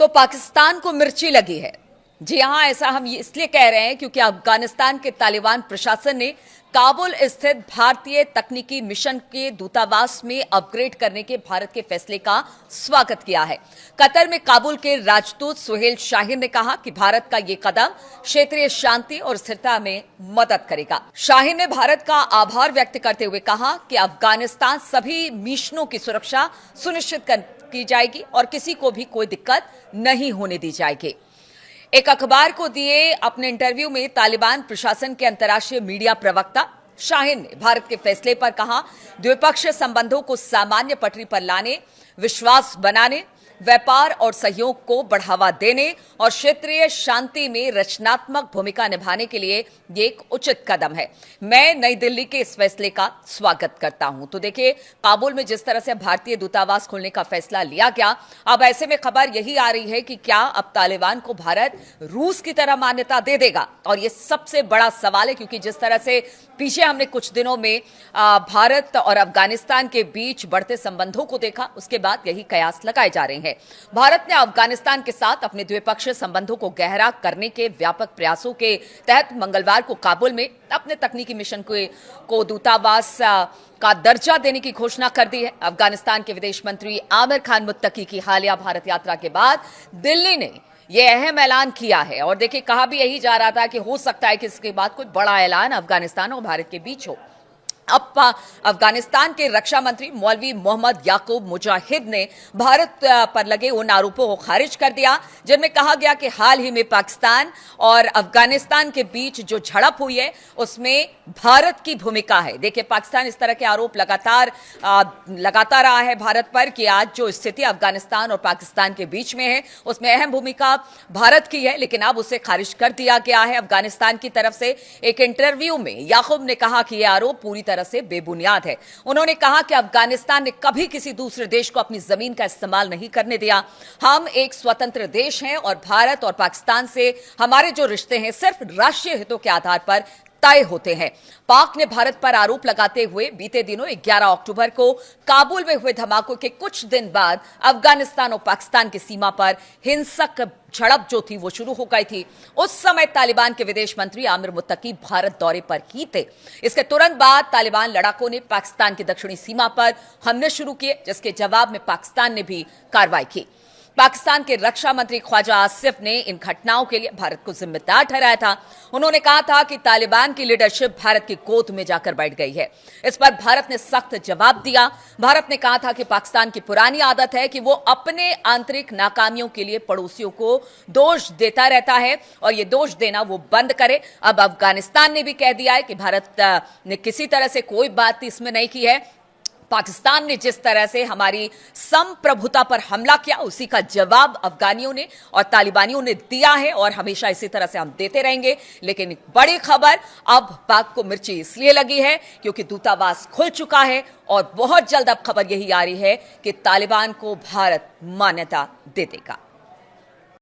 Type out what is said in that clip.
तो पाकिस्तान को मिर्ची लगी है। जी हां, ऐसा हम इसलिए कह रहे हैं क्योंकि अफगानिस्तान के तालिबान प्रशासन ने काबुल स्थित भारतीय तकनीकी मिशन के दूतावास में अपग्रेड करने के भारत के फैसले का स्वागत किया है। कतर में काबुल के राजदूत सुहेल शाहीन ने कहा कि भारत का ये कदम क्षेत्रीय शांति और स्थिरता में मदद करेगा। शाहीन ने भारत का आभार व्यक्त करते हुए कहा कि अफगानिस्तान सभी मिशनों की सुरक्षा सुनिश्चित की जाएगी और किसी को भी कोई दिक्कत नहीं होने दी जाएगी। एक अखबार को दिए अपने इंटरव्यू में तालिबान प्रशासन के अंतर्राष्ट्रीय मीडिया प्रवक्ता शाहीन ने भारत के फैसले पर कहा, द्विपक्षीय संबंधों को सामान्य पटरी पर लाने, विश्वास बनाने, व्यापार और सहयोग को बढ़ावा देने और क्षेत्रीय शांति में रचनात्मक भूमिका निभाने के लिए ये एक उचित कदम है। मैं नई दिल्ली के इस फैसले का स्वागत करता हूं। तो देखिए, काबुल में जिस तरह से भारतीय दूतावास खोलने का फैसला लिया गया, अब ऐसे में खबर यही आ रही है कि क्या अब तालिबान को भारत रूस की तरह मान्यता दे देगा? और ये सबसे बड़ा सवाल है, क्योंकि जिस तरह से पीछे हमने कुछ दिनों में भारत और अफगानिस्तान के बीच बढ़ते संबंधों को देखा, उसके बाद यही कयास लगाए जा रहे हैं। भारत ने अफगानिस्तान के साथ अपने द्विपक्षीय संबंधों को गहरा करने के व्यापक प्रयासों के तहत मंगलवार को काबुल में अपने तकनीकी मिशन को दूतावास का दर्जा देने की घोषणा कर दी है। अफगानिस्तान के विदेश मंत्री आमिर खान मुत्तकी की हालिया भारत यात्रा के बाद दिल्ली ने यह अहम ऐलान किया है। और देखिए, कहा भी यही जा रहा था कि हो सकता है कि इसके बाद कोई बड़ा ऐलान अफगानिस्तान और भारत के बीच हो। अब अफगानिस्तान के रक्षा मंत्री मौलवी मोहम्मद याकूब मुजाहिद ने भारत पर लगे उन आरोपों को खारिज कर दिया जिनमें कहा गया कि हाल ही में पाकिस्तान और अफगानिस्तान के बीच जो झड़प हुई है उसमें भारत की भूमिका है। देखिए, पाकिस्तान इस तरह के आरोप लगाता रहा है भारत पर कि आज जो स्थिति अफगानिस्तान और पाकिस्तान के बीच में है उसमें अहम भूमिका भारत की है, लेकिन अब उसे खारिज कर दिया गया है अफगानिस्तान की तरफ से। एक इंटरव्यू में याकूब ने कहा कि यह आरोप पूरी तरह से बेबुनियाद है। उन्होंने कहा कि अफगानिस्तान ने कभी किसी दूसरे देश को अपनी जमीन का इस्तेमाल नहीं करने दिया। हम एक स्वतंत्र देश हैं और भारत और पाकिस्तान से हमारे जो रिश्ते हैं सिर्फ राष्ट्रीय हितों के आधार पर तय होते हैं। पाक ने भारत पर आरोप लगाते हुए बीते दिनों 11 अक्टूबर को काबुल में हुए धमाकों के कुछ दिन बाद अफगानिस्तान और पाकिस्तान की सीमा पर हिंसक झड़प जो थी वो शुरू हो गई थी। उस समय तालिबान के विदेश मंत्री आमिर मुत्तकी भारत दौरे पर ही थे। इसके तुरंत बाद तालिबान लड़ाकों ने पाकिस्तान की दक्षिणी सीमा पर हमले शुरू किए, जिसके जवाब में पाकिस्तान ने भी कार्रवाई की। पाकिस्तान के रक्षा मंत्री ख्वाजा आसिफ ने इन घटनाओं के लिए भारत को जिम्मेदार ठहराया था। उन्होंने कहा था कि तालिबान की लीडरशिप भारत की गोद में जाकर बैठ गई है। इस पर भारत ने सख्त जवाब दिया। भारत ने कहा था कि पाकिस्तान की पुरानी आदत है कि वो अपने आंतरिक नाकामियों के लिए पड़ोसियों को दोष देता रहता है और ये दोष देना वो बंद करे। अब अफगानिस्तान ने भी कह दिया है कि भारत ने किसी तरह से कोई बात इसमें नहीं की है। पाकिस्तान ने जिस तरह से हमारी संप्रभुता पर हमला किया उसी का जवाब अफगानियों ने और तालिबानियों ने दिया है और हमेशा इसी तरह से हम देते रहेंगे। लेकिन बड़ी खबर, अब पाक को मिर्ची इसलिए लगी है क्योंकि दूतावास खुल चुका है और बहुत जल्द अब खबर यही आ रही है कि तालिबान को भारत मान्यता दे देगा।